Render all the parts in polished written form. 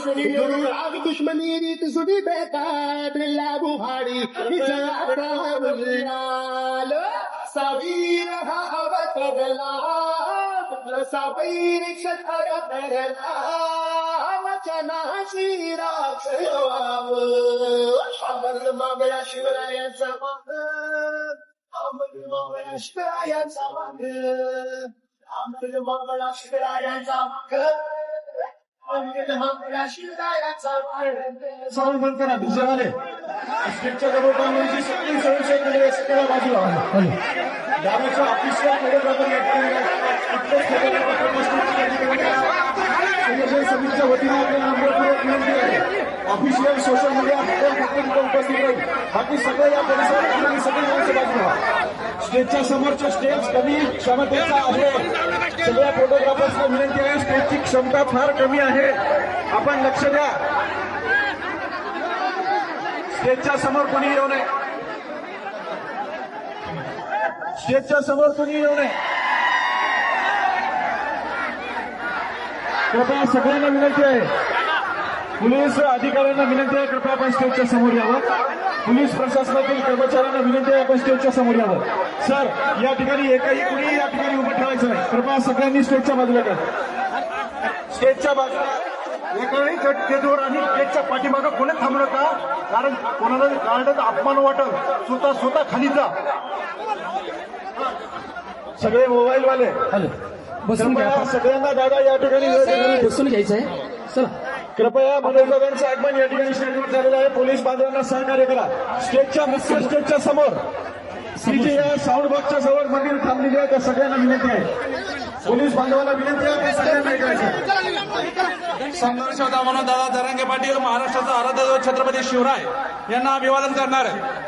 आग दुश्मनी रीत सुधी बेकार लागू हाडी सावीर हवत गला सावैर क्षर पेरला वचनाशी राक्षवाव अमर मावळा शिवरायांचा माग अमर मावळा शिवरायांचा माग अमर मावळा शिवरायांचा माग साऊंड बंद करा दुसऱ्यावाले स्टेजच्या जबाबदारीची सगळी सदस्य सगळ्या बाजूला गावाच्या ऑफिसला समितीच्या वतीने आपल्याला नम्रपूर्वक विनंती आहे ऑफिशियल सोशल मीडिया उपस्थित राहील बाकी सगळं या परिसरात सगळी माणसं बाजूला स्टेजच्या समोरचे स्टेज कमी क्षमतेचा आहे सगळ्या फोटोग्राफर्सला विनंती आहे स्टेजची क्षमता फार कमी आहे आपण लक्ष द्या स्टेजच्या समोर कोणी येऊ नये स्टेजच्या समोर कोणी येऊ नये कृपया सगळ्यांना विनंती आहे पोलीस अधिकाऱ्यांना विनंती आहे कृपया आपण स्टेजच्या समोर यावं पोलीस प्रशासनातील कर्मचाऱ्यांना विनंती आहे आपण स्टेजच्या समोर यावं सर या ठिकाणी एकही कुणी या ठिकाणी उभं ठेवायचं नाही कृपया सगळ्यांनी स्टेजच्या बाजूला घ्या स्टेजच्या बाजूला एकाही स्टेजवर आणि स्टेजच्या पाठीमागं कोणी थांबू नका कारण कोणाला गार्डचा अपमान वाटल स्वतः खाली जा सगळे मोबाईलवाले सगळ्यांना दादा या ठिकाणी बसून घ्यायचंय चला कृपया मनोरंजनाचं आगमन या ठिकाणी स्टेजवर झालेलं आहे पोलीस बांधवांना सहकार्य करा स्टेजच्या मुख्य स्टेजच्या समोर सीजे या साऊंड बॉक्सच्या जवळ मंदिर थांबलेली आहे त्या सगळ्यांना विनंती आहे पोलीस बांधवांना विनंती आहे सगळ्यांना ऐकायचं संघर्ष होता म्हणून दादा जरांगे पाटील महाराष्ट्राचा आराध्य दैवत छत्रपती शिवराय यांना अभिवादन करणार आहे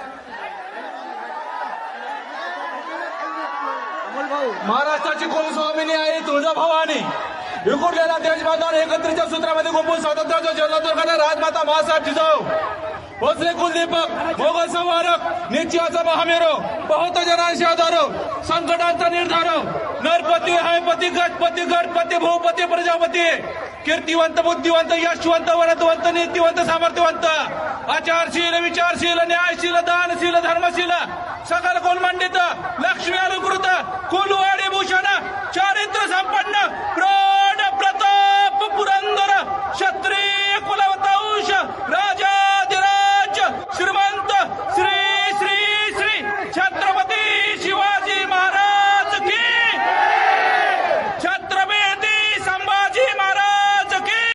महाराष्ट्राची कुलस्वामिनी आई तुळजाभवानी विखुरलेला देशबांधव एकत्रीच्या सूत्रामध्ये गुंपून स्वातंत्र्याच्या जन्मोत्सव करणारा राजमाता महासाहेब जिजाऊ भोसले कुलदीपक मोगल संवारक निश्चयाचा महामेरो बहुत जनांशी आधारो संकटांचा निर्धारो नरपती हयपती गटपती गणपती भूपती प्रजापती कीर्तिवंत बुद्धिवंत यशवंत वरदवंत नीतिवंत सामर्थ्यवंत आचारशील विचारशील न्यायशील दानशील धर्मशील सकल कुलमंडित लक्ष्मी अलंकृत कुलवाडी भूषण चारित्र संपन्न